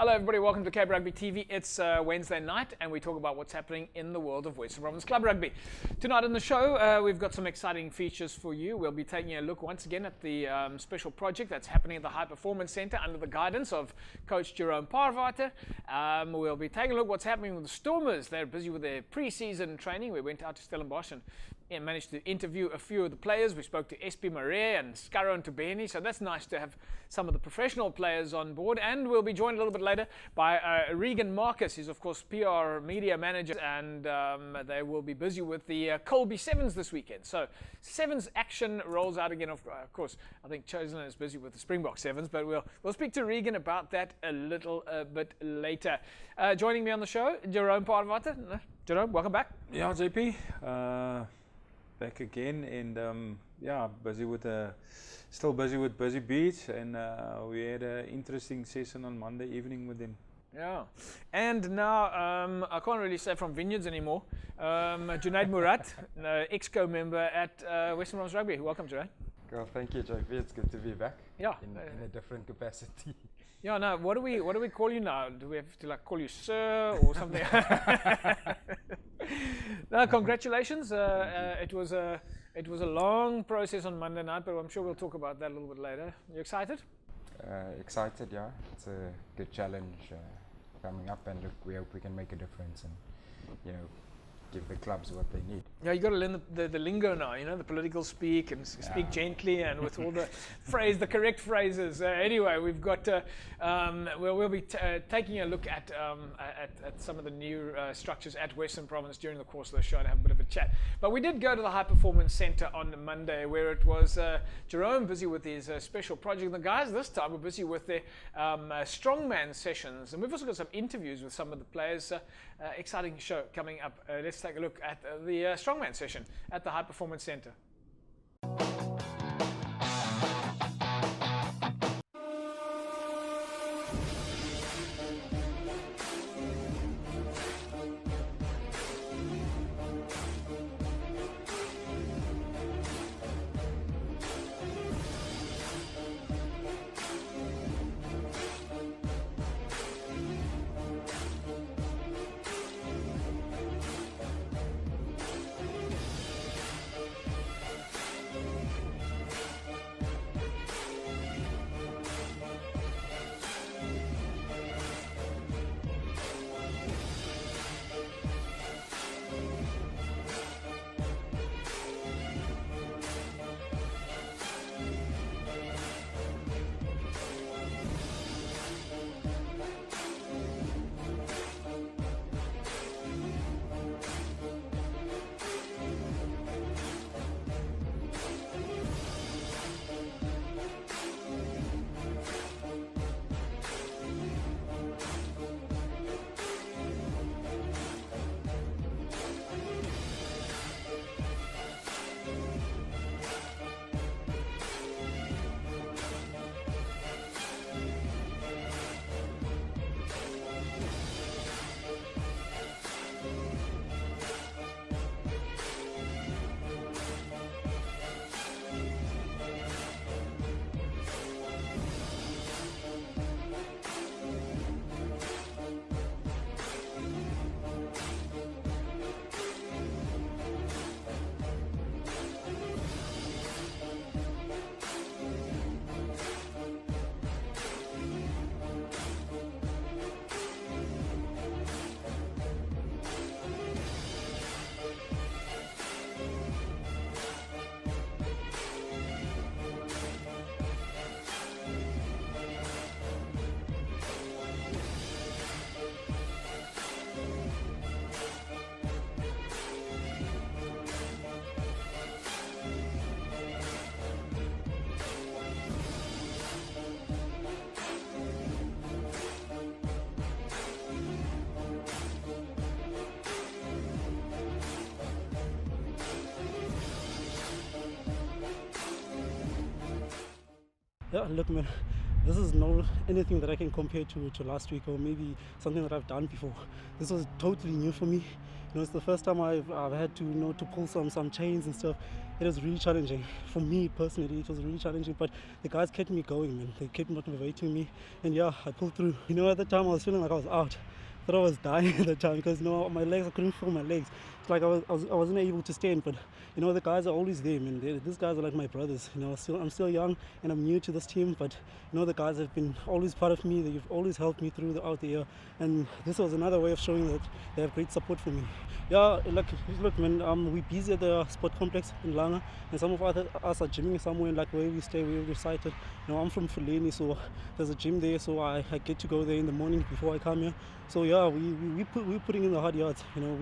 Hello everybody, welcome to Cape Rugby TV. It's Wednesday night and we talk about what's happening in the world of Western Province Club Rugby. Tonight on the show, we've got some exciting features for you. We'll be taking a look once again at the special project that's happening at the High Performance Centre under the guidance of Coach Jerome Parvater. We'll be taking a look at what's happening with the Stormers. They're busy with their pre-season training. We went out to Stellenbosch and managed to interview a few of the players. We spoke to SP Marais and Scarro and Tubeni, so that's nice to have some of the professional players on board. And we'll be joined a little bit later by Regan Marcus. He's of course PR media manager, and they will be busy with the Colby Sevens this weekend. So Sevens action rolls out again. Of course, I think Chosen is busy with the Springbok Sevens, but we'll speak to Regan about that a little bit later. Joining me on the show, Jerome Parvater. Jerome, welcome back. Yeah, JP. Back again, and still busy with Busy Beach, and we had an interesting session on Monday evening with them. Yeah, and now I can't really say from Vineyards anymore. Junaid Murat, ex-co member at Western Province Rugby. Welcome, Junaid. Well, thank you, JP. It's good to be back. Yeah, in a different capacity. Yeah, no. What do we call you now? Do we have to call you sir or something? No, congratulations. It was a long process on Monday night, but I'm sure we'll talk about that a little bit later. You excited? Excited, yeah. It's a good challenge coming up, and look, we hope we can make a difference and give the clubs what they need. Yeah, you got to learn the lingo now, the political speak and speak gently and with all the correct phrases. Anyway, we've got, we'll be taking a look at some of the new structures at Western Province during the course of the show and have a bit of a chat. But we did go to the High Performance Centre on Monday, where it was Jerome busy with his special project. The guys this time were busy with their strongman sessions, and we've also got some interviews with some of the players. Exciting show coming up. Let's take a look at the strongman session at the High Performance Centre. Yeah, look, man, this is not anything that I can compare to last week or maybe something that I've done before. This was totally new for me. It's the first time I've had to to pull some chains and stuff, it was really challenging. For me personally, it was really challenging, but the guys kept me going, man. They kept motivating me, and yeah, I pulled through. You know, at the time I was feeling like I was out. I thought I was dying at the time because, you know, my legs, I couldn't feel my legs. It's like I wasn't able to stand, but you know, the guys are always there, man. These guys are like my brothers. You know, I'm still young and I'm new to this team, but you know, the guys have been always part of me. They've always helped me throughout the year, and this was another way of showing that they have great support for me. Yeah, look, man, we're busy at the sport complex in Langa, and some of us are gymming somewhere like where we stay, where we sited. You know, I'm from Fulani, so there's a gym there, so I get to go there in the morning before I come here. So yeah, we're putting in the hard yards. You know,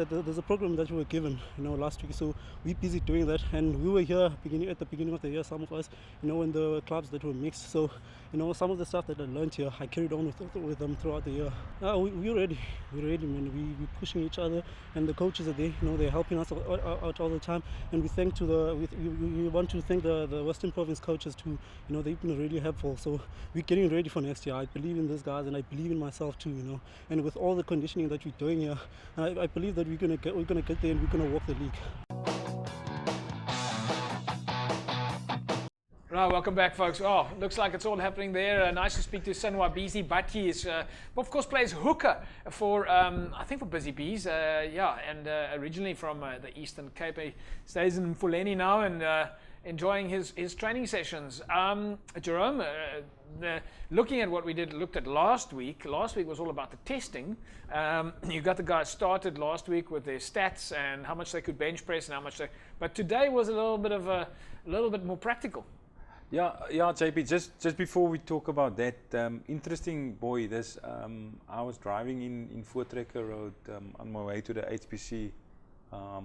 there's a program that we were given, you know, last week, so we're busy doing that, and we were here at the beginning of the year, some of us, you know, in the clubs that were mixed. So you know, some of the stuff that I learned here, I carried on with them throughout the year. We're ready, man. We're pushing each other, and the coaches are there. You know, they're helping us out all the time, and we want to thank the Western Province coaches too. You know, they've been really helpful. So we're getting ready for next year. I believe in these guys, and I believe in myself too. You know, and with all the conditioning that we're doing here, I believe that we're gonna get there, and we're gonna walk the league. Right, welcome back, folks. Oh, looks like it's all happening there. Nice to speak to Sanwa Bizi Batki. Is of course plays hooker for I think for Busy Bees. And originally from the Eastern Cape. He stays in Fulani now and enjoying his training sessions. Jerome, looking at what we looked at last week. Last week was all about the testing. You got the guys started last week with their stats and how much they could bench press and how much but today was a little bit more practical. Yeah, JP, just before we talk about that, interesting boy, I was driving in Voortrekker Road on my way to the HPC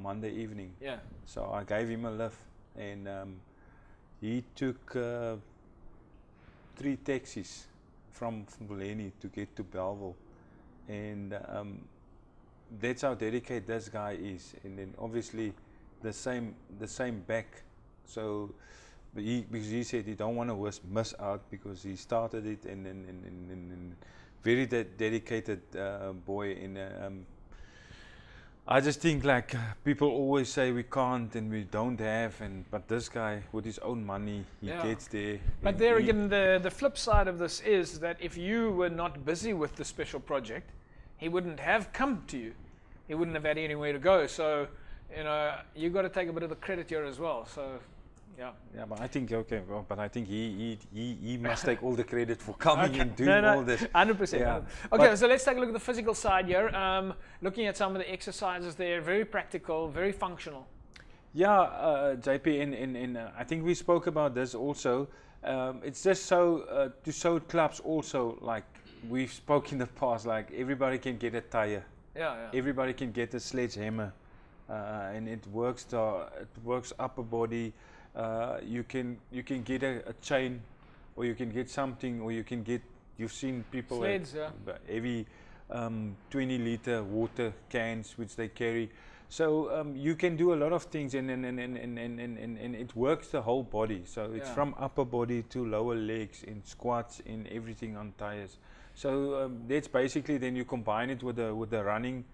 Monday evening. Yeah. So I gave him a lift, and he took 3 taxis from Fulani to get to Bellville. And that's how dedicated this guy is. And then obviously the same back. So because he said he don't want to miss out because he started it and very dedicated boy. And I just think like people always say we can't and we don't have, but this guy with his own money, he gets there. But there again, the flip side of this is that if you were not busy with the special project, he wouldn't have come to you. He wouldn't have had anywhere to go. So, you know, you got to take a bit of the credit here as well. So. Yeah, but I think but I think he must take all the credit for coming and doing all this. 100%. Yeah. Okay, so let's take a look at the physical side here. Looking at some of the exercises there, very practical, very functional. Yeah, JP, and I think we spoke about this also. It's just so to show clubs also, like we've spoken in the past, like everybody can get a tire. Yeah. Everybody can get a sledgehammer, and it works upper body. You can get a chain, or you can get something, or you can get. You've seen people sleds, heavy 20-liter water cans which they carry. So you can do a lot of things, and it works the whole body. So it's from upper body to lower legs, in squats, in everything on tires. So that's basically, then you combine it with the running,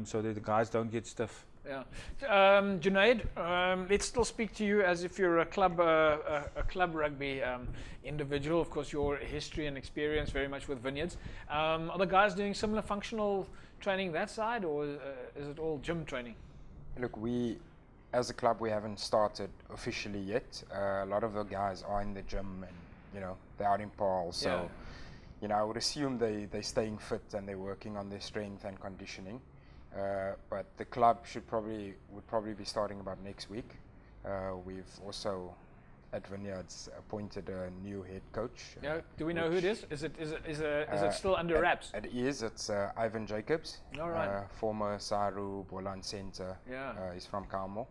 so that the guys don't get stiff. Yeah, Junaid, let's still speak to you as if you're a club rugby individual. Of course, your history and experience very much with Vineyards. Are the guys doing similar functional training that side, or is it all gym training? Look, as a club, we haven't started officially yet. A lot of the guys are in the gym, and you know they're out in Paarl. So, you know, I would assume they're staying fit and they're working on their strength and conditioning. But the club would probably be starting about next week. We've also at Vineyards appointed a new head coach. Yeah, do we know who it is? Is it still under wraps? It is. It's Ivan Jacobs. All right. Former Saru Bolan Center. Yeah. He's from Kamo.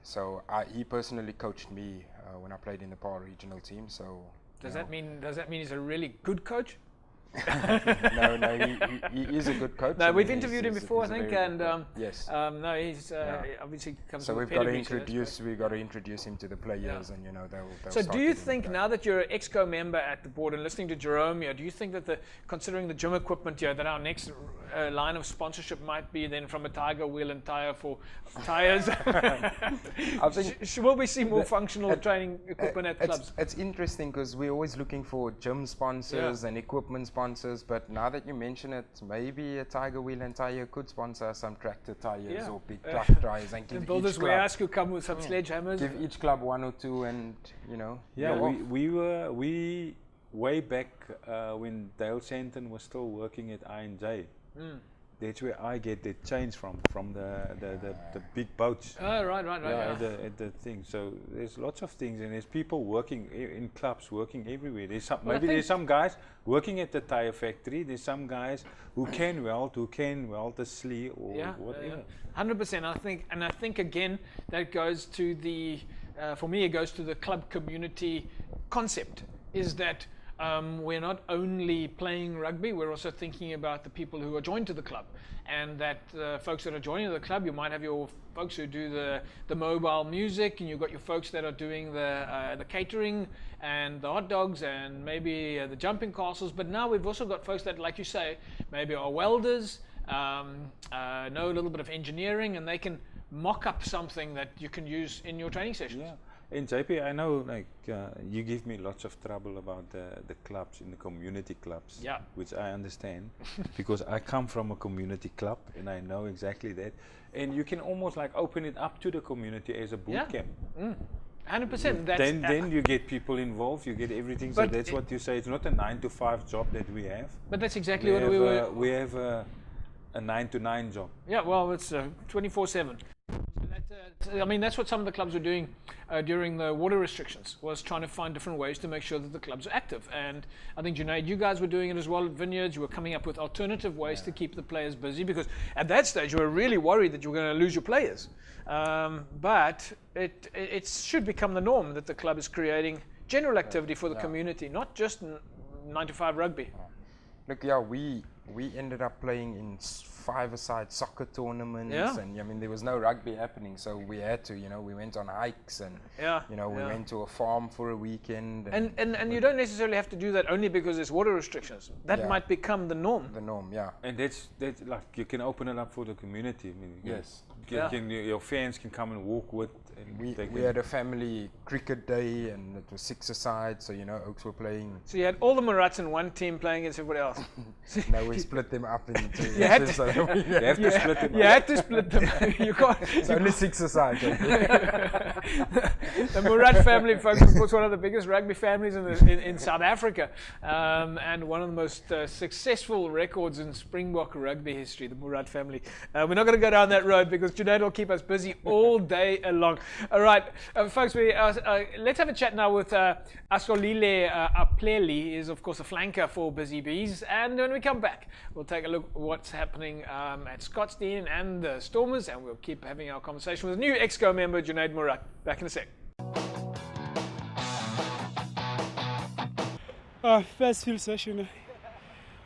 So he personally coached me when I played in the Paarl regional team. So does that mean he's a really good coach? No, he is a good coach. No, I we've mean, interviewed him he's before, I a think, very and good coach. Yes. no, he's obviously comes So from a we've got to pedigree, so that's great. introduce. We've got to introduce him to the players, and they'll So start do you getting think going. now that you're an EXCO member at the board and listening to Jerome here, do you think that considering the gym equipment here, that our next line of sponsorship might be then from a Tiger wheel and tire for tires? I think Will we see more functional training equipment at clubs? It's interesting because we're always looking for gym sponsors and equipment sponsors, but now that you mention it, maybe a Tiger wheel and tire could sponsor some tractor tires or big truck tires and give And each builders club, warehouse could come with some sledgehammers. give each club one or two, and Yeah, go we way back when Dale Santon was still working at I&J. That's where I get the change from the big boats. Oh, right. At the thing. So there's lots of things, and there's people working in clubs, working everywhere. There's some, maybe there's some guys working at the tire factory. There's some guys who can weld the sleeve or whatever. 100%. I think again that goes to the for me it goes to the club community concept. Is that we're not only playing rugby, we're also thinking about the people who are joined to the club, and that folks that are joining the club, you might have your folks who do the mobile music, and you've got your folks that are doing the catering and the hot dogs and maybe the jumping castles. But now we've also got folks that, like you say, maybe are welders, know a little bit of engineering, and they can mock up something that you can use in your training sessions. Yeah. And JP, I know you give me lots of trouble about the clubs, in the community clubs, which I understand because I come from a community club and I know exactly that. And you can almost open it up to the community as a boot camp. 100%. Then you get people involved, you get everything. So that's what you say. It's not a 9-to-5 job that we have. But that's exactly what we were. We have a 9-to-9 job. Yeah, well, it's 24/7. I mean, that's what some of the clubs were doing during the water restrictions, was trying to find different ways to make sure that the clubs are active. And I think, Junaid, you guys were doing it as well at Vineyards. You were coming up with alternative ways to keep the players busy, because at that stage you were really worried that you were going to lose your players. But it should become the norm that the club is creating general activity for the community, not just 9-to-5 rugby. Look, we ended up playing in 5-a-side soccer tournaments, and I mean there was no rugby happening, so we had to, we went on hikes and we went to a farm for a weekend. And you don't necessarily have to do that only because there's water restrictions. That might become the norm. The norm, yeah. And that's like, you can open it up for the community. I mean, Yes. Your fans can come and walk with. And we had a family cricket day, and it was 6-a-side, so Oaks were playing. So you had all the Murats in one team playing against everybody else. No, we split them up into. You had to split them. You had to split them. You can't. It's only 6-a-side. The Murat family, folks, of course, one of the biggest rugby families in South Africa, and one of the most successful records in Springbok rugby history. The Murat family. We're not going to go down that road because Junaid will keep us busy all day long. All right, folks, let's have a chat now with Asolile Apleli. He is, of course, a flanker for Busy Bees. And when we come back, we'll take a look at what's happening at Scottsdene and the Stormers, and we'll keep having our conversation with new EXCO member, Junaid Murat. Back in a sec. First field session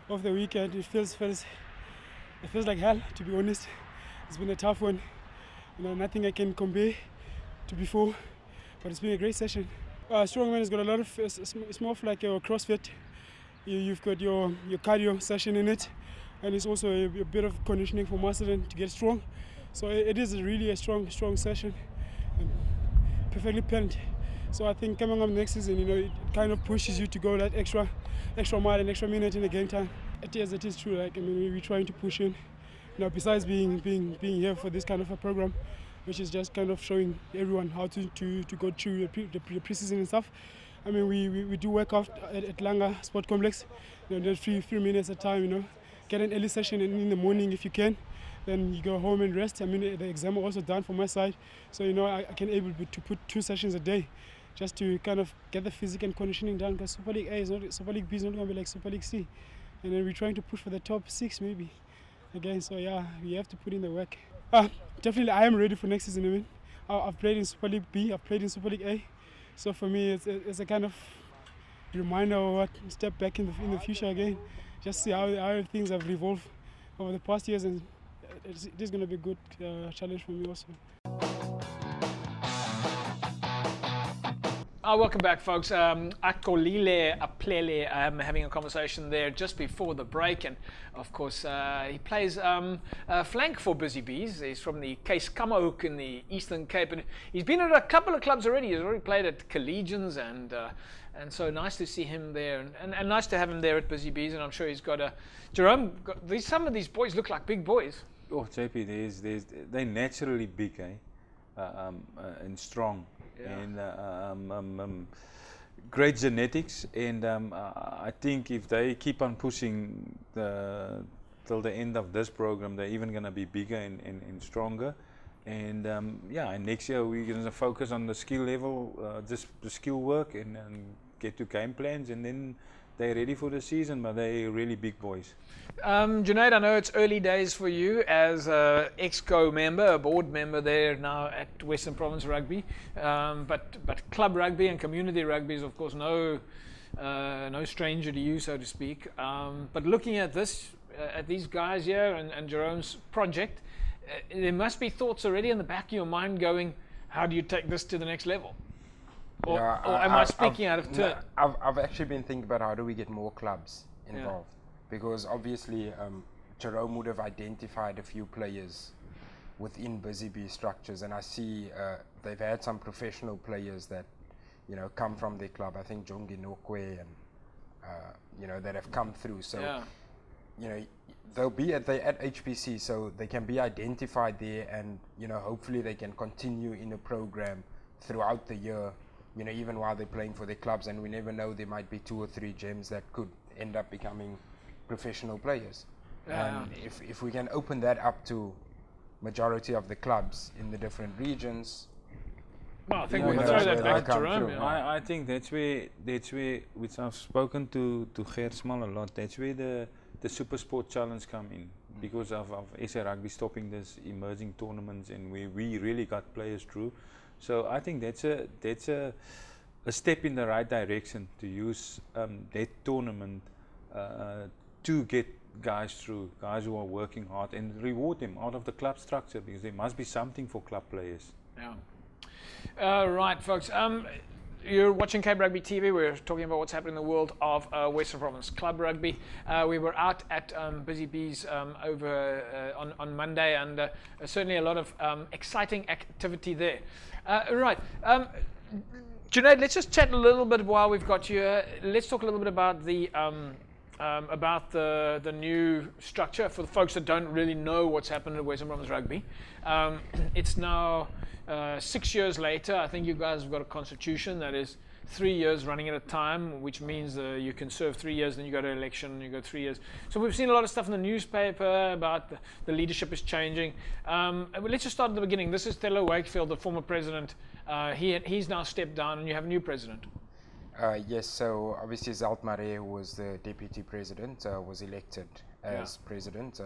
of the weekend. It feels like hell, to be honest. It's been a tough one. Nothing I can compare to before, but it's been a great session. Strongman has got a lot of, it's more of like your CrossFit. You've got your cardio session in it, and it's also a bit of conditioning for muscle to get strong. So it is really a strong session, and perfectly planned. So I think coming up next season, it kind of pushes you to go that extra mile and extra minute in the game time. It is true. We're trying to push in. Besides being here for this kind of a program, which is just kind of showing everyone how to go through the pre-season and stuff. We do work out at Langa Sport Complex. There's few minutes at a time. Get an early session in the morning if you can. Then you go home and rest. The exam are also done from my side, so I can able to put 2 sessions a day, just to kind of get the physical and conditioning done. Because Super League A is not, Super League B is not going to be like Super League C, and then we're trying to push for the top 6 maybe. Again, so we have to put in the work. Definitely, I am ready for next season. I've played in Super League B, I've played in Super League A, so for me it's a kind of reminder of what step back in the future again. just see how things have evolved over the past years, and it is going to be a good challenge for me also. Welcome back, folks. Akolile Aplele, having a conversation there just before the break, and of course he plays flank for Busy Bees. He's from the Case Kamohoek in the Eastern Cape, and he's been at a couple of clubs already. He's already played at Collegians, and so nice to see him there, and nice to have him there at Busy Bees. And I'm sure he's got a Jerome. Some of these boys look like big boys. Oh, JP, they're naturally big, and strong. Yeah. And great genetics, and I think if they keep on pushing till the end of this program, they're even going to be bigger and stronger. And and next year we're going to focus on the skill level, just the skill work, and get to game plans, and then they're ready for the season, but they're really big boys. Junaid, I know it's early days for you as an EXCO member, a board member there now at Western Province Rugby, but club rugby and community rugby is of course no stranger to you, so to speak. But looking at this, at these guys here and Jerome's project, there must be thoughts already in the back of your mind going, how do you take this to the next level? Or am I speaking out of turn? No, I've actually been thinking about how do we get more clubs involved. Because obviously Jerome would have identified a few players within Busy Bee structures, and I see they've had some professional players that come from their club. I think Jongi Nokwe and that have come through. So they'll be at HPC, so they can be identified there, and hopefully they can continue in a program throughout the year. Even while they're playing for their clubs, and we never know, there might be 2 or 3 gems that could end up becoming professional players. And if we can open that up to majority of the clubs in the different regions, well, I think we can throw that back to Jerome. I think that's where which I've spoken to Gert Small a lot, that's where the Super Sport Challenge come in, because of SA Rugby stopping this emerging tournaments, and where we really got players through. So I think that's a step in the right direction, to use that tournament to get guys through, guys who are working hard, and reward them out of the club structure, because there must be something for club players. Yeah. Right, folks. You're watching Cape Rugby TV. We're talking about what's happening in the world of Western Province Club Rugby. We were out at Busy Bees over on Monday, and certainly a lot of exciting activity there. Right. Junaid, let's just chat a little bit while we've got you. Let's talk a little bit about the new structure for the folks that don't really know what's happened at Western Province Rugby. It's now 6 years later. I think you guys have got a constitution that is 3 years running at a time, which means you can serve 3 years, then you go to election, and you go 3 years. So we've seen a lot of stuff in the newspaper about the leadership is changing. Let's just start at the beginning. This is Thelo Wakefield, the former president. He's now stepped down, and you have a new president. Yes, so obviously Zalt Maree, who was the deputy president, was elected as president.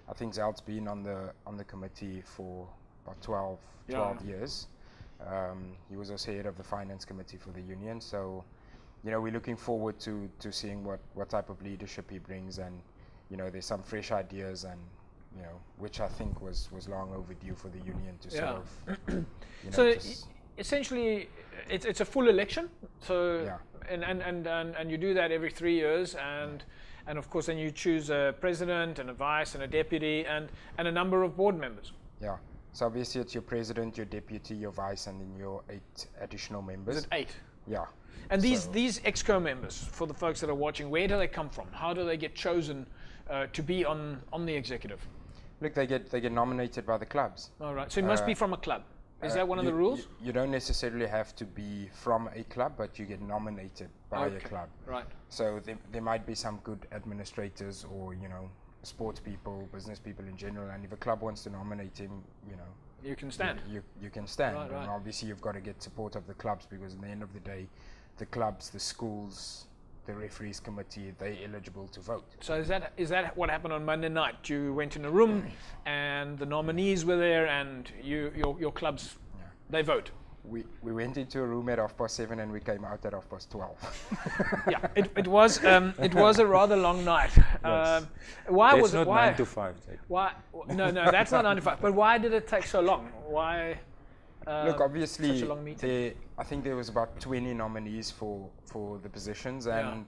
I think Zalt's been on the committee for about 12 years. He was also head of the finance committee for the union. So, we're looking forward to seeing what type of leadership he brings, and there's some fresh ideas, and which I think was long overdue for the union to sort of. So essentially, it's a full election. So and you do that every 3 years, and of course then you choose a president and a vice and a deputy and a number of board members. Yeah. So obviously it's your president, your deputy, your vice, and then your 8 additional members. Is it 8? Yeah. And these EXCO members, for the folks that are watching, where do they come from? How do they get chosen to be on the executive? Look, they get nominated by the clubs. All right. So it must be from a club. Is that one of the rules? You don't necessarily have to be from a club, but you get nominated by a club. Right. So there might be some good administrators, or sports people, business people in general, and if a club wants to nominate him, you can stand. You can stand, right. And obviously you've got to get support of the clubs, because at the end of the day, the clubs, the schools, the referees committee, they're eligible to vote. So is that what happened on Monday night? You went in a room and the nominees were there, and your clubs, they vote. we went into a room at 7:30 and we came out at 12:30. Yeah, it was a rather long night. Yes. Why That's was it? not Why? 9 to 5. Jake. Why? No, that's not 9 to 5. But why did it take so long? Why? Look, obviously, such a long meeting? I think there was about 20 nominees for the positions, and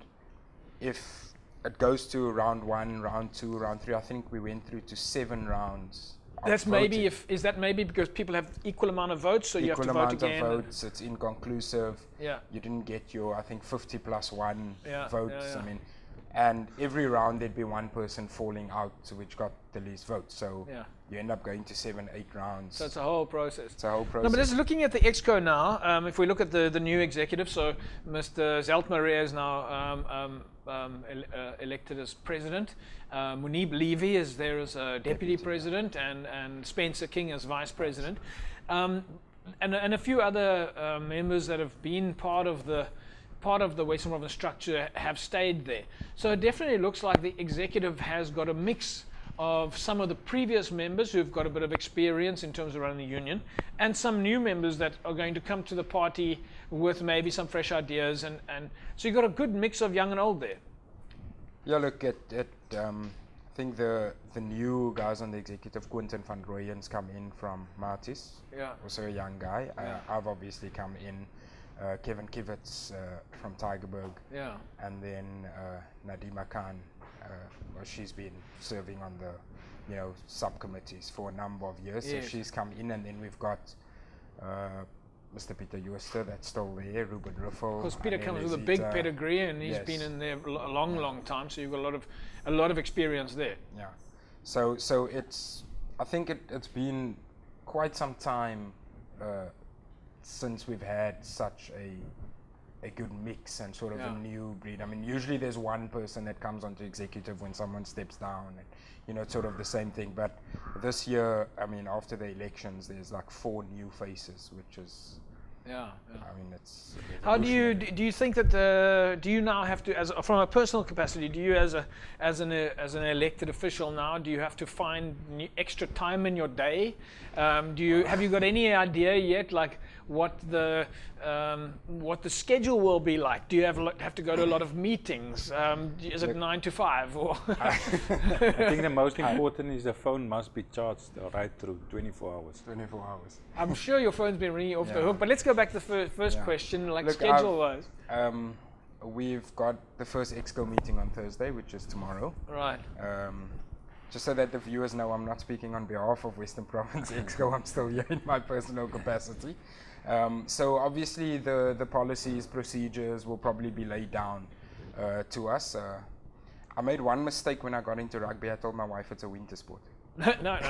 if it goes to round 1, round 2, round 3, I think we went through to 7 rounds. That's maybe is that maybe because people have equal amount of votes, so you have to vote again. Equal amount of votes. It's inconclusive. Yeah. You didn't get your, I think, 50 plus 1 Yeah, votes. yeah, yeah. I mean, and every round there'd be one person falling out, which got the least votes. So Yeah. you end up going to 7, 8 rounds. So it's a whole process. It's a whole process. No, but just looking at the Exco now, if we look at the new executive, so Mr. Zeltmaria is now elected as president. Munib Levy is there as deputy president, and Spencer King as vice president, and a few other members that have been part of the Western Province structure have stayed there. So it definitely looks like the executive has got a mix of some of the previous members who've got a bit of experience in terms of running the union, and some new members that are going to come to the party with maybe some fresh ideas, and so you've got a good mix of young and old there. Yeah, look, I think the new guys on the executive, Quentin van Rooyen's come in from Martis, also a young guy. I've obviously come in, Kevin Kivitz from Tygerberg, and then Nadima Khan. Well, she's been serving on the subcommittees for a number of years, so she's come in, and then we've got Mr. Peter Jooster that's still there, Ruben Ruffel. Because Peter comes with a big pedigree, and he's been in there a long time, so you've got a lot of experience there. Yeah, so it's, I think it's been quite some time since we've had such a good mix and sort of a new breed. I mean, usually there's one person that comes onto executive when someone steps down, and it's sort of the same thing. But this year, I mean, after the elections, there's like 4 new faces, which is I mean, it's. How do you think that do you now have to, from a personal capacity, do you as an elected official now, do you have to find extra time in your day? Have you got any idea yet, like what the schedule will be like? Do you have to go to a lot of meetings? Is it 9 to 5 or? I think the most important is the phone must be charged right through 24 hours. 24 hours. I'm sure your phone's been ringing off the hook, but let's go back to the first question, like schedule-wise. We've got the first Exco meeting on Thursday, which is tomorrow. Right. Just so that the viewers know, I'm not speaking on behalf of Western Province Exco. I'm still here in my personal capacity. So obviously the policies, procedures will probably be laid down to us. I made one mistake when I got into rugby. I told my wife it's a winter sport. No. I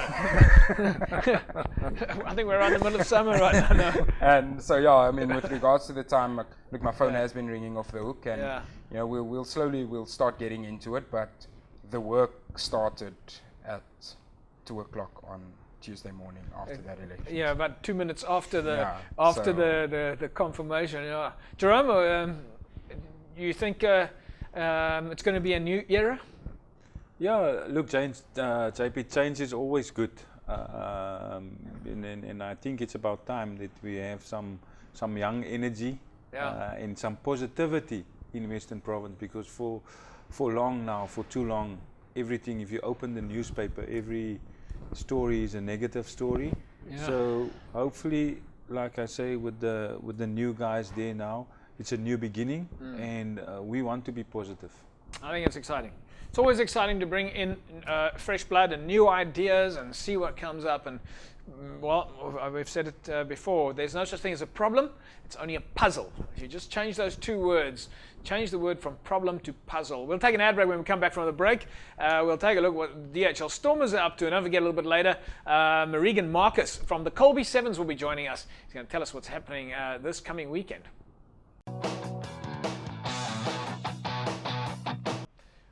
think we're around the middle of summer right now. No. And so I mean, with regards to the time, look, my phone has been ringing off the hook, and we'll slowly start getting into it. But the work started at 2 o'clock on Tuesday morning after that election. Yeah, about 2 minutes after the confirmation. Yeah, Jerome, you think it's going to be a new era? Yeah, look, JP, change is always good, and I think it's about time that we have some young energy and some positivity in Western Province, because for too long, everything, if you open the newspaper, every story is a negative story. Yeah. So hopefully, like I say, with the new guys there now, it's a new beginning, and we want to be positive. I think it's exciting. It's always exciting to bring in fresh blood and new ideas and see what comes up. And well, we've said it before, there's no such thing as a problem, it's only a puzzle. If you just change those 2 words, change the word from problem to puzzle. We'll take an ad break when we come back from the break. We'll take a look at what DHL Stormers are up to, and don't forget a little bit later, Marigan Marcus from the Colby Sevens will be joining us. He's going to tell us what's happening this coming weekend.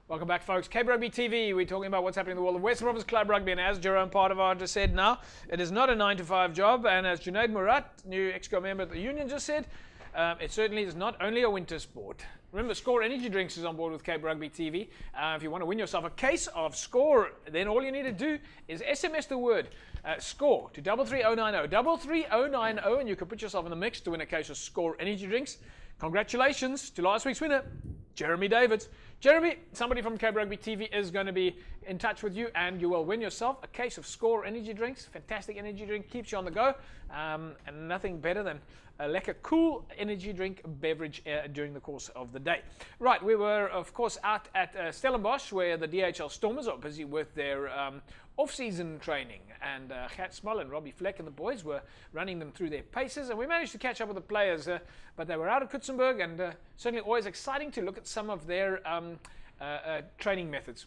Welcome back, folks. Cape Rugby TV. We're talking about what's happening in the world of Western Province Club Rugby, and as Jerome Pardevar just said now, it is not a 9 to 5 job, and as Junaid Murat, new Exco member of the union, just said, it certainly is not only a winter sport. Remember, Score Energy Drinks is on board with Cape Rugby TV. If you want to win yourself a case of Score, then all you need to do is SMS the word SCORE to 33090, 33090, and you can put yourself in the mix to win a case of Score Energy Drinks. Congratulations to last week's winner, Jeremy Davids. Jeremy, somebody from Cape Rugby TV is going to be in touch with you, and you will win yourself a case of Score Energy Drinks. Fantastic energy drink, keeps you on the go, and nothing better than a lekker cool energy drink beverage during the course of the day. Right, we were, of course, out at Stellenbosch, where the DHL Stormers are busy with their off-season training, and Gert Small and Robbie Fleck and the boys were running them through their paces, and we managed to catch up with the players, but they were out of Kutsenberg, and certainly always exciting to look at some of their training methods.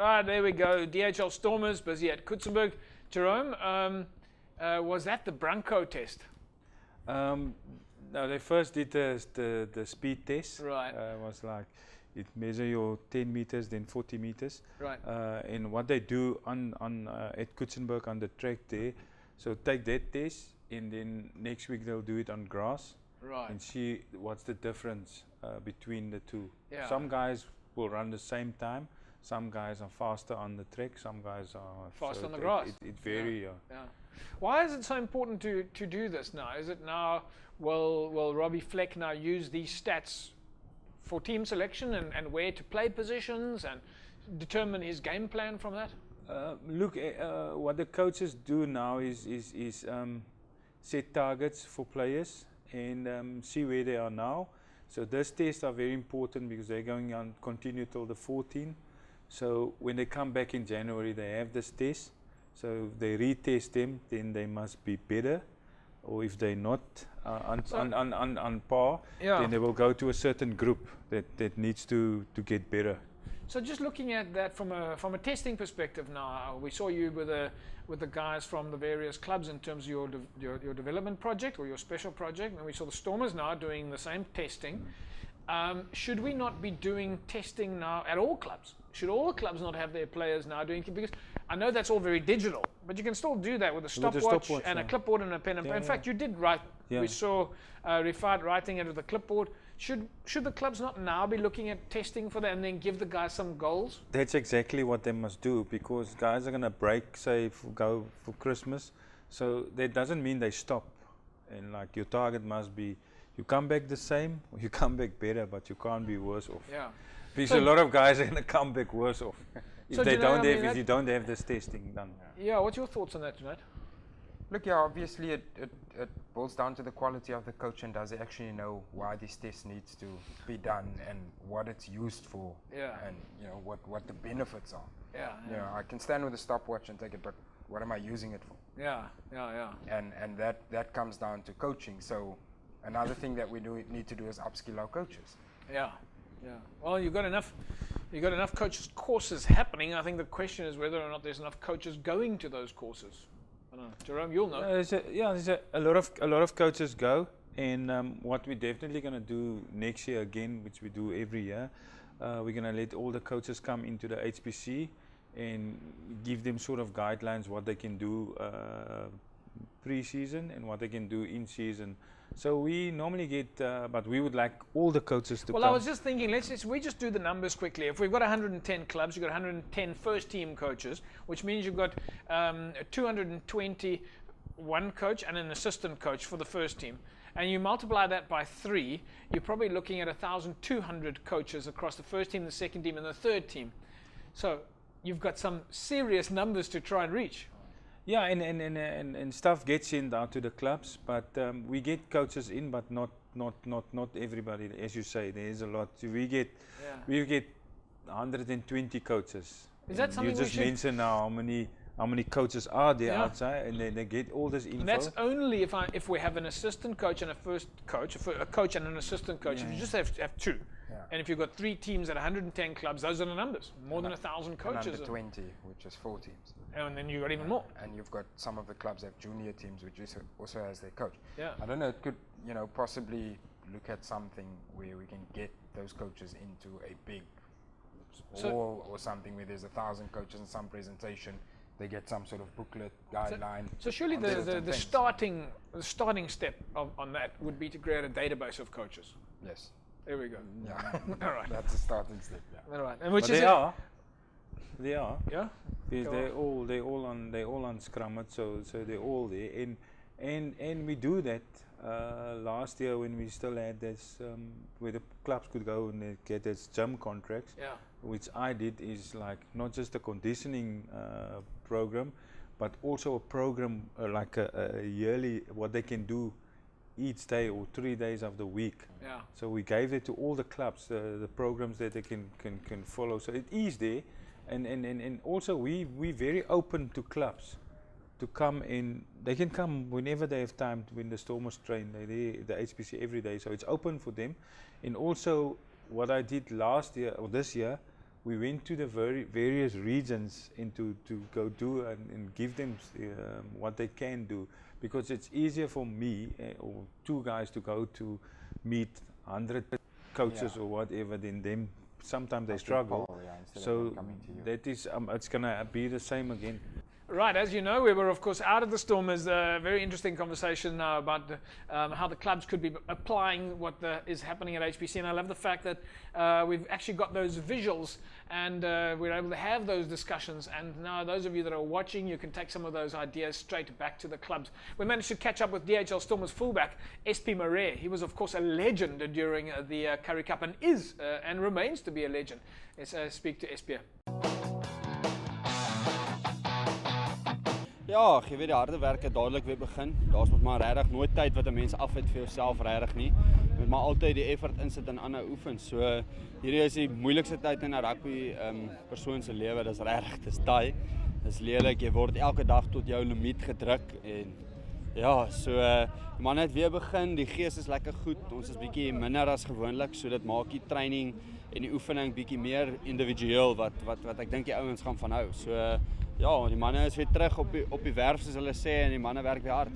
Right, there we go. DHL Stormers busy at Kutsenberg. Jerome, was that the Bronco test? No, they first did the speed test. Right. Was like it measure your 10 meters, then 40 meters. Right. And what they do on at Kutsenberg on the track there, so take that test, and then next week they'll do it on grass. Right. And see what's the difference between the two. Yeah. Some guys will run the same time. Some guys are faster on the track. Some guys are faster on the grass. It varies. Yeah. Why is it so important to do this now? Is it now? Will Robbie Fleck now use these stats for team selection and where to play positions and determine his game plan from that? Look, what the coaches do now is set targets for players and see where they are now. So these tests are very important because they're going on continue till the 14th. So when they come back in January, they have this test. So if they retest them, then they must be better. Or if they're not on par, then they will go to a certain group that needs to get better. So just looking at that from a testing perspective now, we saw you with the guys from the various clubs in terms of your development project or your special project, and we saw the Stormers now doing the same testing. Should we not be doing testing now at all clubs? Should all clubs not have their players now doing it? Because I know that's all very digital, but you can still do that with a stopwatch and a clipboard and a pen and paper. In fact, you did write. We saw Rifat writing it with a clipboard. Should the clubs not now be looking at testing for that and then give the guys some goals? That's exactly what they must do, because guys are going to break, say, go for Christmas. So that doesn't mean they stop. And like your target must be, you come back the same or you come back better, but you can't be worse off. Yeah. Because a lot of guys are going to come back worse off if you don't have this testing done. Yeah, what's your thoughts on that, Jeanette? Look, yeah, obviously it boils down to the quality of the coach and does he actually know why this test needs to be done and what it's used for, and what the benefits are. Yeah. You know, I can stand with a stopwatch and take it, but what am I using it for? Yeah. And that comes down to coaching. So another thing that we need to do is upskill our coaches. Yeah. Well, you've got enough coaches courses happening. I think the question is whether or not there's enough coaches going to those courses. I don't know. Jerome, you'll know. There's a lot of coaches go, and what we're definitely going to do next year again, which we do every year, we're going to let all the coaches come into the HPC and give them sort of guidelines what they can do pre-season and what they can do in season. So we normally get, but we would like all the coaches to come. Well, I was just thinking, we just do the numbers quickly. If we've got 110 clubs, you've got 110 first team coaches, which means you've got 221 coach and an assistant coach for the first team. And you multiply that by 3, you're probably looking at 1,200 coaches across the first team, the second team, and the third team. So you've got some serious numbers to try and reach. Yeah, and stuff gets in down to the clubs, but we get coaches in, but not everybody. As you say, there is a lot. We get 120 coaches. Is that something you just mentioned now how many coaches are there outside, and they get all this info. And that's only if we have an assistant coach and a first coach, a coach and an assistant coach. If you just have 2. And if you've got 3 teams at 110 clubs, those are the numbers. More than 1,000 coaches. Under 20, which is 4 teams. And then you've got even more. And you've got some of the clubs have junior teams, which also has their coach. Yeah. I don't know, it could, possibly look at something where we can get those coaches into a big hall or something where there's 1,000 coaches in some presentation. They get some sort of booklet, guideline. So surely the starting step on that would be to create a database of coaches. Yes. There we go. Yeah. All right. That's the starting step. Yeah. All right. And which but is they are. Yeah. They're all on Scrum, so they're all there, and we do that. Last year when we still had this, where the clubs could go and they get this gym contracts. Yeah. Which I did is like not just a conditioning program, but also a program like a yearly what they can do each day or 3 days of the week. Yeah. So we gave it to all the clubs, the programs that they can follow. So it is there, and also we very open to clubs to come in. They can come whenever they have time. When the Stormers train, they're there, the HPC every day. So it's open for them. And also what I did last year or this year, we went to the various regions and to go do and give them what they can do, because it's easier for me or 2 guys to go to meet 100 coaches or whatever than them. Sometimes they struggle. So that is it's gonna be the same again. Right, as you know, we were of course out of the Stormers. A very interesting conversation now about how the clubs could be applying what is happening at HPC, and I love the fact that we've actually got those visuals and we're able to have those discussions, and now those of you that are watching, you can take some of those ideas straight back to the clubs. We managed to catch up with DHL Stormers fullback SP Marais. He was of course a legend during the Currie Cup and is and remains to be a legend. Let's speak to SP. Ja, jy weet die harde werk het dadelik weer begin. Daar's mos maar regtig nooit tyd wat 'n mens af het vir jouself regtig nie. Jy moet maar altyd die effort insit in ander oefens. So hierdie is die moeilikste tyd in 'n rugby persoon se lewe. Dis regtig, dis taai. Dis lelik. Jy word elke dag tot jou limiet gedruk en ja, so die manne het weer begin. Die gees is lekker goed. Ons is bietjie minder as gewoonlik, so dit maak die training en die oefening bietjie meer individueel wat ek dink die ouens gaan van hou. So ja, die manne is weer terug op die werf soos hulle sê, en die manne werk weer hard.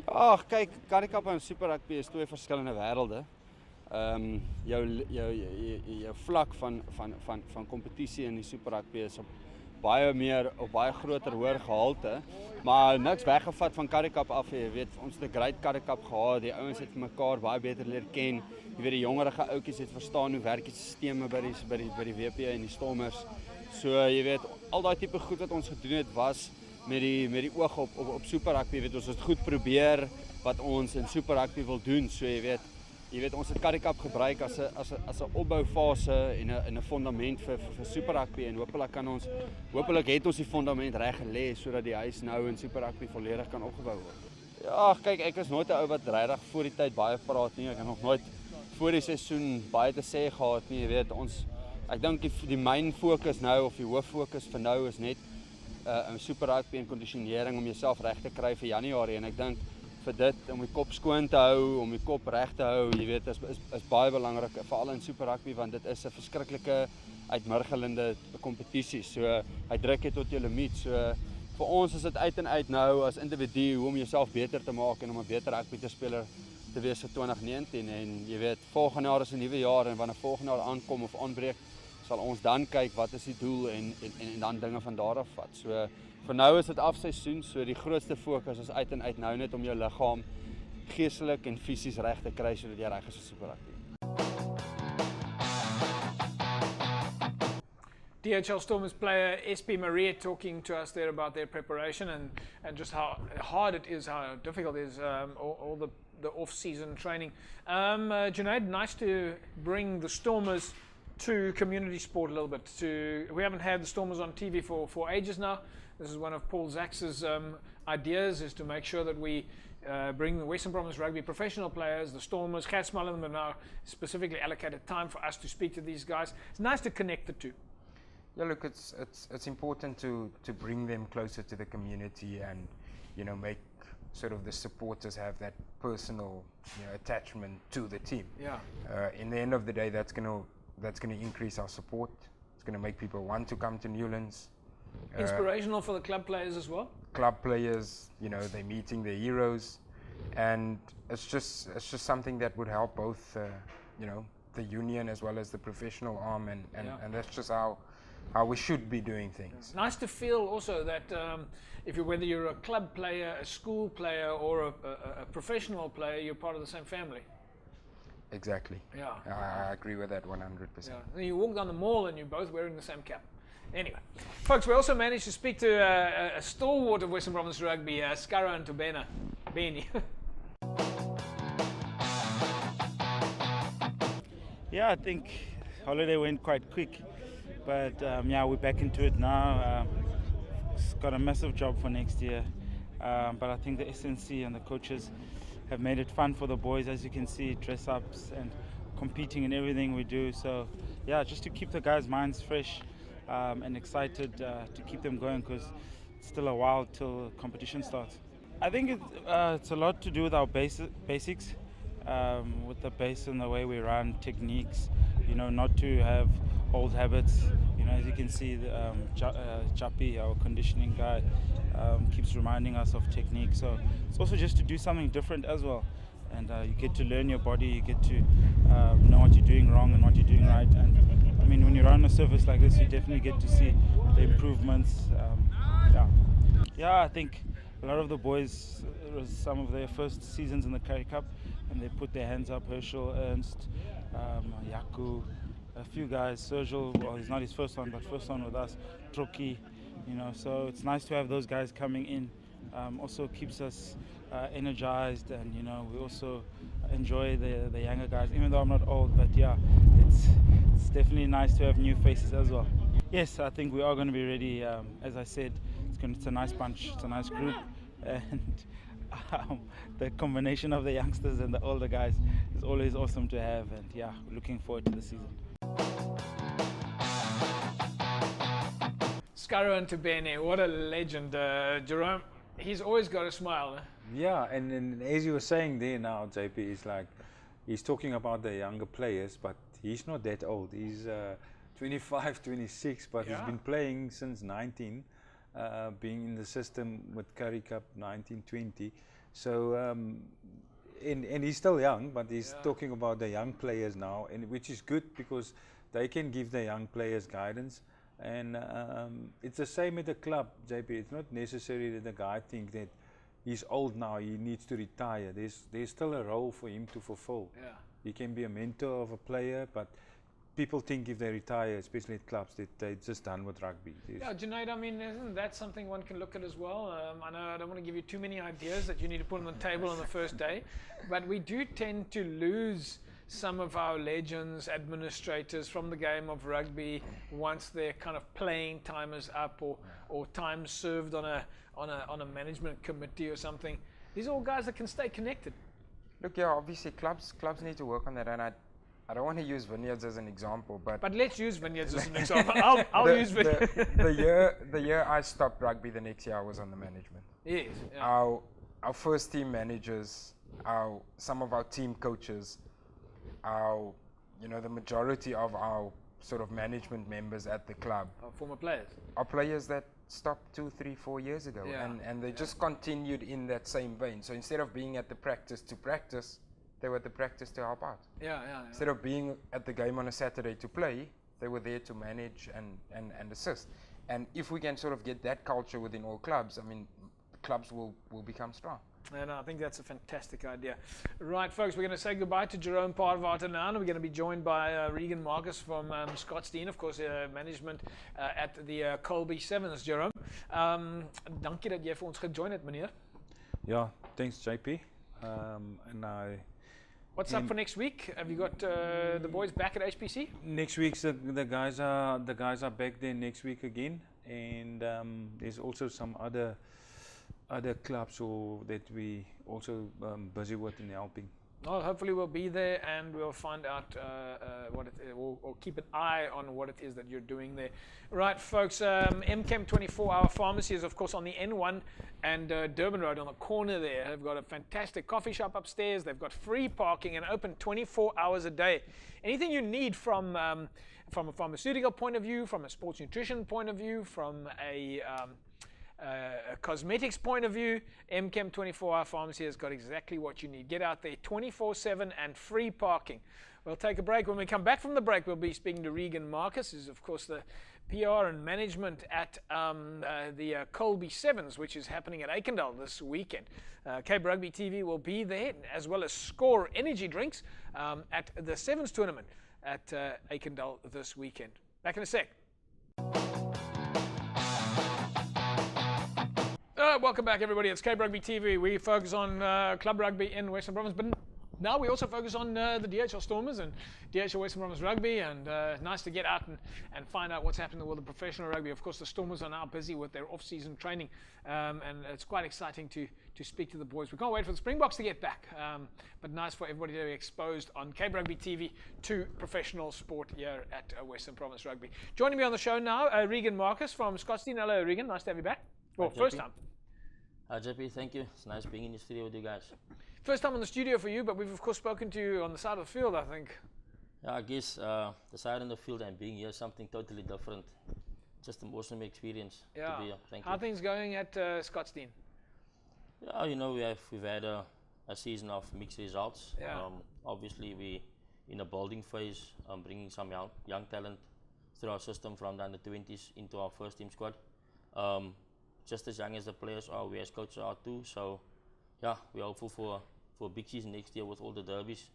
Ja, kyk, Currie Cup en Super Rugby is 2 verskillende wêrelde. Jou vlak van kompetisie in die Super Rugby is op baie groter hoër gehalte, maar niks weggevat van Currie Cup af. Jy weet, ons het 'n great Currie Cup gehad. Die ouens het mekaar baie beter leer ken. Jy weet, die jongerige ouetjies het verstaan hoe werk die sisteme by die WP en die Stormers. So jy weet, al daai tipe goed wat ons gedoen het was met die oog op Super Rugby. Jy weet, ons het goed probeer wat ons in Super Rugby wil doen. So jy weet ons het Currie Cup gebruik as 'n opboufase en 'n fondament vir Super Rugby, en hopelik het ons die fondament reg gelê sodat die huis nou in Super Rugby volledig kan opgebou word. Ja, kyk, ek is nooit 'n ou wat regtig voor die tyd baie praat nie. Ek het nog nooit voor die seisoen baie te sê gehad nie. Jy weet, ek dink die main fokus nou, of die hooffokus vir nou, is net super rugby en kondisionering om jouself reg te kry vir Januarie en ek dink vir dit om die kop skoon te hou, om die kop reg te hou, jy weet is baie belangrik veral in super rugby want dit is 'n verskriklike uitmurgelende kompetisie. So hy druk jy tot jou limiet. So vir ons is dit uit en uit nou as individu hoe om jouself beter te maak en om 'n beter rugby te speler te wees vir 2019 en jy weet volgende jaar is 'n nuwe jaar en wanneer volgende jaar aankom of aanbreek sal ons dan kyk wat is die doel en dan dinge van daar af vat. So vir nou is dit afseisoen, so die grootste fokus is uit en uit nou net om jou liggaam geestelik en fisies reg te kry sodat jy reg is vir super rugby. DHL Stormers player SP Maria talking to us there about their preparation and just how hard it is, how difficult it is, all the off-season training. Junaid, nice to bring the Stormers to community sport a little bit. We haven't had the Stormers on TV for ages now. This is one of Paul Zax's ideas, is to make sure that we bring the Western Province Rugby professional players, the Stormers. Gert Smallen have now specifically allocated time for us to speak to these guys. It's nice to connect the two. Yeah, look, it's important to bring them closer to the community and, you know, make sort of the supporters have that personal, you know, attachment to the team. Yeah. In the end of the day, that's gonna increase our support. It's gonna make people want to come to Newlands. Inspirational for the club players as well. Club players, you know, they're meeting their heroes, and it's just something that would help both, you know, the union as well as the professional arm, and that's just how we should be doing things. Nice to feel also that whether you're a club player, a school player, or a professional player, you're part of the same family. Exactly. Yeah. I agree with that 100%. Yeah. And you walk down the mall and you're both wearing the same cap. Anyway, folks, we also managed to speak to a stalwart of Western Province Rugby, Skara and Beni. Yeah, I think holiday went quite quick, but yeah, we're back into it now. It's got a massive job for next year, but I think the SNC and the coaches have made it fun for the boys, as you can see, dress ups and competing in everything we do. So yeah, just to keep the guys' minds fresh and excited to keep them going, because it's still a while till competition starts. I think it's a lot to do with our basics, with the base and the way we run, techniques, you know, not to have old habits. You know, as you can see, Chappie, our conditioning guy, keeps reminding us of technique. So it's also just to do something different as well. And you get to learn your body, you get to know what you're doing wrong and what you're doing right. And I mean, when you run a surface like this, you definitely get to see the improvements. Yeah, I think a lot of the boys, it was some of their first seasons in the Currie Cup, and they put their hands up. Herschel, Ernst, Yaku, a few guys. Sergio, well, he's not his first one, but first one with us. Troki, you know. So it's nice to have those guys coming in. Also keeps us energized, and you know, we also enjoy the younger guys. Even though I'm not old, but yeah, it's definitely nice to have new faces as well. Yes, I think we are going to be ready. As I said, it's a nice bunch, it's a nice group, and the combination of the youngsters and the older guys is always awesome to have. And yeah, looking forward to the season. Skara and Beni, what a legend. Jerome, he's always got a smile. Yeah, and as you were saying there now, JP, is like, he's talking about the younger players, but he's not that old. He's 25, 26, but he's been playing since 19, being in the system with Currie Cup 19, 20. So, and he's still young, but he's talking about the young players now, and which is good because they can give the young players guidance. And it's the same at the club, JP. It's not necessary that the guy thinks that he's old now, he needs to retire. There's still a role for him to fulfill. Yeah. He can be a mentor of a player, but people think if they retire, especially at clubs, that they're just done with rugby. Yeah, Junaid, I mean, isn't that something one can look at as well? I know I don't want to give you too many ideas that you need to put on the table on the first day, but we do tend to lose some of our legends, administrators from the game of rugby once their kind of playing time is up, or time served on a management committee or something. These are all guys that can stay connected. Look, yeah, obviously clubs need to work on that, and I don't want to use Vineyards as an example, But let's use Vineyards as an example. I'll use Vineyards. The year I stopped rugby, the next year I was on the management. Yes. Yeah. Our first team managers, some of our team coaches, the majority of our sort of management members at the club Former players. are players that stopped 2, 3, 4 years ago, Yeah. and they just continued in that same vein. So instead of being at the practice to practice, they were at the practice to help out. Yeah. Instead of being at the game on a Saturday to play, they were there to manage and assist. And if we can sort of get that culture within all clubs, I mean, clubs will become strong. And I think that's a fantastic idea. Right, folks, we're going to say goodbye to Jerome Parvater now. We're going to be joined by Regan Marcus from Scottsdene, of course, management at the Colby Sevens, Jerome. Dankie dat jy vir ons gejoin het, meneer. Yeah, thanks JP. What's up for next week? Have you got the boys back at HPC? Next week the guys are back there next week again, and there's also some other clubs that we also busy with in helping. Well, hopefully we'll be there and we'll find out what it is, or keep an eye on what it is that you're doing there. Right, folks, MChem 24-hour pharmacy is, of course, on the N1 and Durban Road on the corner there. They've got a fantastic coffee shop upstairs. They've got free parking and open 24 hours a day. Anything you need from a pharmaceutical point of view, from a sports nutrition point of view, from a cosmetics point of view, MChem 24-hour pharmacy has got exactly what you need. Get out there 24/7 and free parking. We'll take a break. When we come back from the break, we'll be speaking to Regan Marcus, who's of course the PR and management at the Colby Sevens, which is happening at Aikendal this weekend. Cape Rugby TV will be there, as well as Score Energy Drinks at the Sevens tournament at Aikendal this weekend. Back in a sec. Welcome back, everybody. It's Cape Rugby TV. We focus on club rugby in Western Province, but now we also focus on the DHL Stormers and DHL Western Province Rugby, and nice to get out and find out what's happening in the world of professional rugby. Of course, the Stormers are now busy with their off-season training, and it's quite exciting to speak to the boys. We can't wait for the Springboks to get back, but nice for everybody to be exposed on Cape Rugby TV to professional sport here at Western Province Rugby. Joining me on the show now, Regan Marcus from Scottsdene. Hello, Regan. Nice to have you back. Well, first time. Hi JP, thank you. It's nice being in the studio with you guys. First time on the studio for you, but we've of course spoken to you on the side of the field, I think. Yeah, I guess the side on the field and being here is something totally different. Just an awesome experience to be here. Thank you. How are things going at Scottsdene? Yeah, you know, we've had a season of mixed results. Yeah. Obviously, we in a building phase, bringing some young talent through our system from the under-20s into our first team squad. Just as young as the players are, we as coaches are too. So, yeah, we're hopeful for a big season next year with all the derbies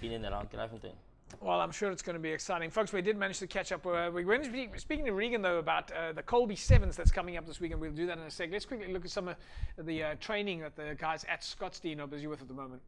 in and around Kraaifontein. Well, I'm sure it's going to be exciting. Folks, we did manage to catch up. We're going to be speaking to Regan, though, about the Colby Sevens that's coming up this weekend. We'll do that in a sec. Let's quickly look at some of the training that the guys at Scottsdene are busy with at the moment.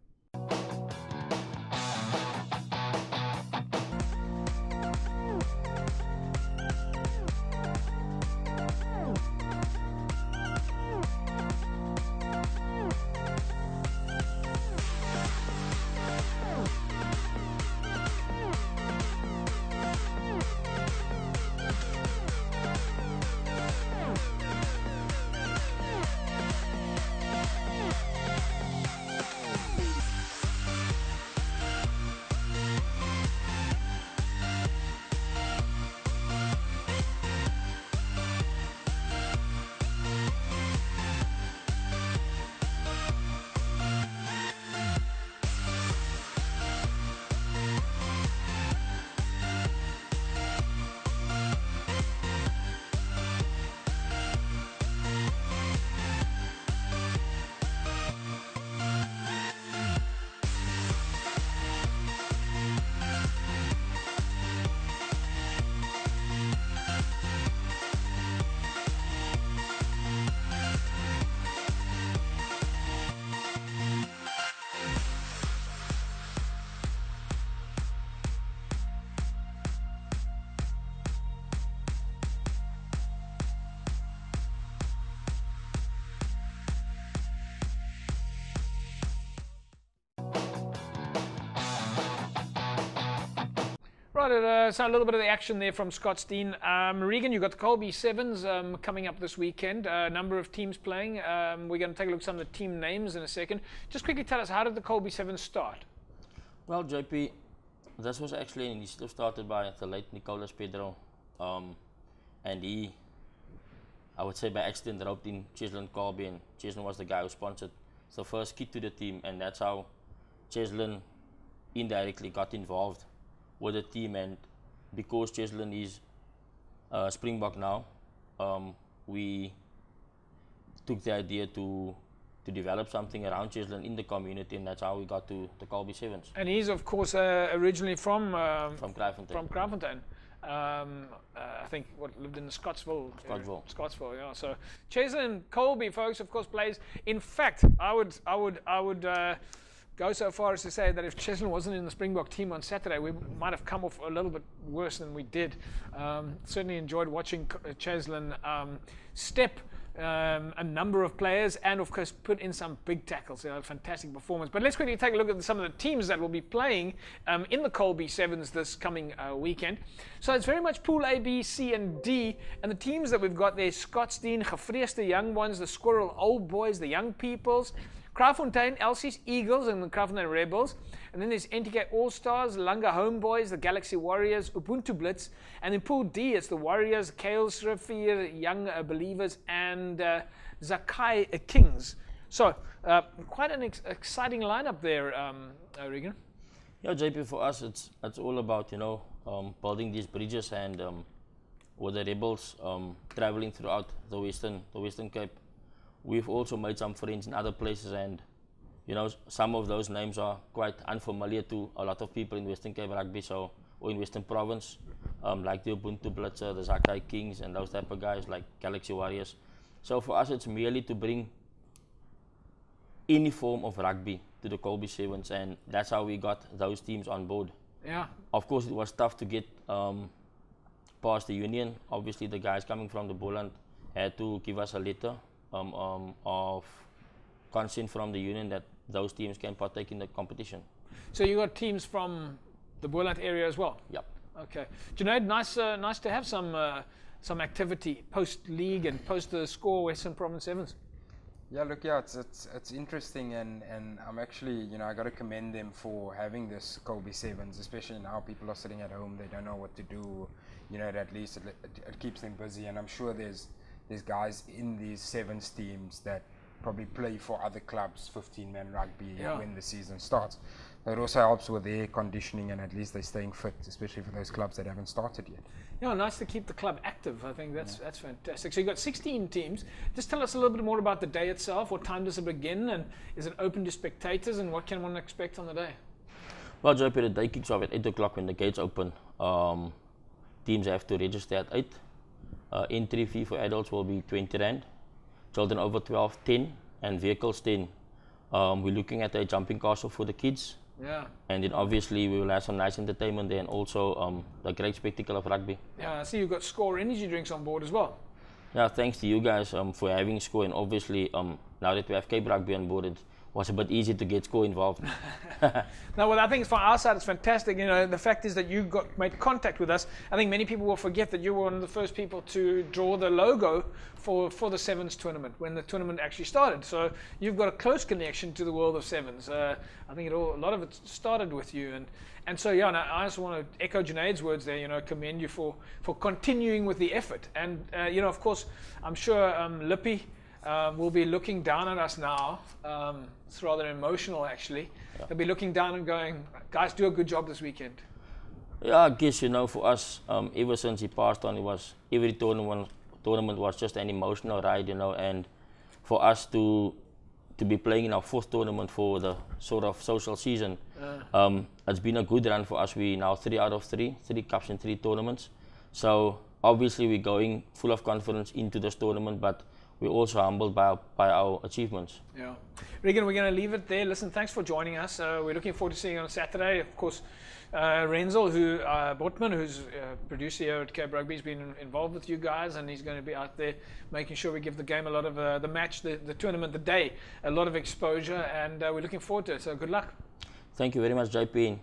Right, so a little bit of the action there from Scottsdene. Regan, you've got the Colby Sevens coming up this weekend. A number of teams playing. We're going to take a look at some of the team names in a second. Just quickly tell us, how did the Colby Sevens start? Well, JP, this was actually an initiative started by the late Nicolas Pedro. And he, I would say by accident, roped in Cheslin Colby, and Cheslin was the guy who sponsored the first kit to the team, and that's how Cheslin indirectly got involved with the team. And because Cheslin is Springbok now, we took the idea to develop something around Cheslin in the community, and that's how we got to the Colby Sevens. And he's, of course, originally from Kraaifontein. From Kraaifontein. I think lived in Scottsville. Scottsville, yeah. So Cheslin Colby, folks, of course, plays. In fact, I would go so far as to say that if Cheslin wasn't in the Springbok team on Saturday, we might have come off a little bit worse than we did. Certainly enjoyed watching Cheslin step a number of players and, of course, put in some big tackles. Fantastic performance. But let's quickly take a look at some of the teams that will be playing in the Colby Sevens this coming weekend. So it's very much Pool A, B, C, and D. And the teams that we've got there: Scottsdene, Gevreesde Young Ones, the Squirrel Old Boys, the Young Peoples, Kraaifontein, Elsie's Eagles, and the Kraaifontein Rebels. And then there's NTK All-Stars, Langa Homeboys, the Galaxy Warriors, Ubuntu Blitz. And in Pool D, it's the Warriors, Kales Rivier, Young Believers, and Zakai Kings. So, quite an exciting lineup there, Regan. Yeah, JP, for us, it's all about, building these bridges, and with the Rebels traveling throughout the Western Cape, we've also made some friends in other places, and some of those names are quite unfamiliar to a lot of people in Western Cape Rugby, or in Western Province, like the Ubuntu Blitzer, the Zakai Kings, and those type of guys like Galaxy Warriors. So for us, it's merely to bring any form of rugby to the Colby Sevens, and that's how we got those teams on board. Yeah. Of course, it was tough to get past the union. Obviously, the guys coming from the Boland had to give us a letter of consent from the union that those teams can partake in the competition. So you got teams from the Boland area as well? Yep. Okay. Junaid, nice to have some activity post-league and post the score Western Province Sevens. Yeah, look, it's interesting, and I'm actually, I got to commend them for having this Colby Sevens, especially now people are sitting at home, they don't know what to do, at least it keeps them busy, and I'm sure there's guys in these Sevens teams that probably play for other clubs, 15-man rugby when the season starts. It also helps with their conditioning, and at least they're staying fit, especially for those clubs that haven't started yet. Yeah, nice to keep the club active. I think that's fantastic. So you've got 16 teams. Just tell us a little bit more about the day itself. What time does it begin, and is it open to spectators, and what can one expect on the day? Well, JP, the day kicks off at 8 o'clock when the gates open. Teams have to register at 8. Entry fee for adults will be 20 Rand. Children over 12, 10, and vehicles 10. We're looking at a jumping castle for the kids. Yeah. And then obviously we will have some nice entertainment there, and also the great spectacle of rugby. Yeah, I see you've got Score energy drinks on board as well. Yeah, thanks to you guys for having Score, and obviously now that we have Cape Rugby on board, it was a bit easy to get Score involved. No, well, I think from our side it's fantastic. The fact is that you made contact with us. I think many people will forget that you were one of the first people to draw the logo for the Sevens tournament when the tournament actually started. So you've got a close connection to the world of Sevens. I think a lot of it started with you, and so yeah. And I also want to echo Junaid's words there. Commend you for continuing with the effort, and of course, I'm sure Lippy will be looking down at us now. It's rather emotional, actually. Yeah. They'll be looking down and going, guys, do a good job this weekend. Yeah, I guess, for us, ever since he passed on, every tournament was just an emotional ride, and for us to be playing in our 4th tournament for the sort of social season, it's been a good run for us. We now 3 out of 3 cups and 3 tournaments. So obviously we're going full of confidence into this tournament, but we're also humbled by our achievements. Yeah. Regan, we're going to leave it there. Listen, thanks for joining us. We're looking forward to seeing you on Saturday. Of course, Renzel, Botman, who's producer here at Cape Rugby, has been involved with you guys, and he's going to be out there making sure we give the game a lot of the match, the tournament, the day, a lot of exposure, and we're looking forward to it. So good luck. Thank you very much, JP.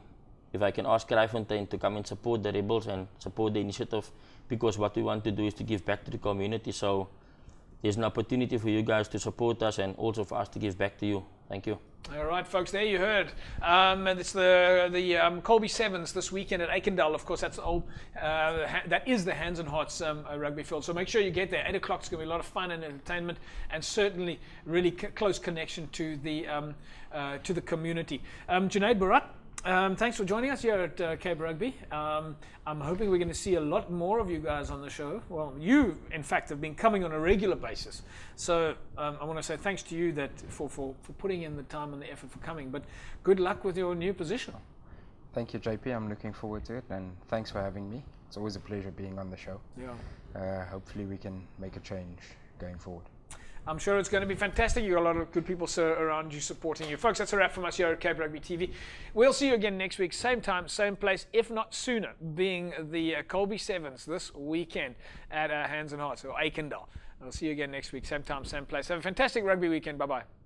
if I can ask Kraaifontein to come and support the Rebels and support the initiative, because what we want to do is to give back to the community. So there's an opportunity for you guys to support us and also for us to give back to you. Thank you. All right, folks, there you heard. And it's the Colby Sevens this weekend at Aikendal. Of course, that's old. That is the Hands and Hearts rugby field. So make sure you get there. 8 o'clock. It's going to be a lot of fun and entertainment, and certainly really close connection to the community. Junaid Barat, thanks for joining us here at Cape Rugby. I'm hoping we're going to see a lot more of you guys on the show. Well, you, in fact, have been coming on a regular basis. So I want to say thanks to you for putting in the time and the effort for coming. But good luck with your new position. Thank you, JP. I'm looking forward to it, and thanks for having me. It's always a pleasure being on the show. Yeah. Hopefully we can make a change going forward. I'm sure it's going to be fantastic. You've got a lot of good people around you supporting you. Folks, that's a wrap from us here at Cape Rugby TV. We'll see you again next week, same time, same place, if not sooner, being the Colby Sevens this weekend at Hands and Hearts, or Aikendal. I'll see you again next week, same time, same place. Have a fantastic rugby weekend. Bye-bye.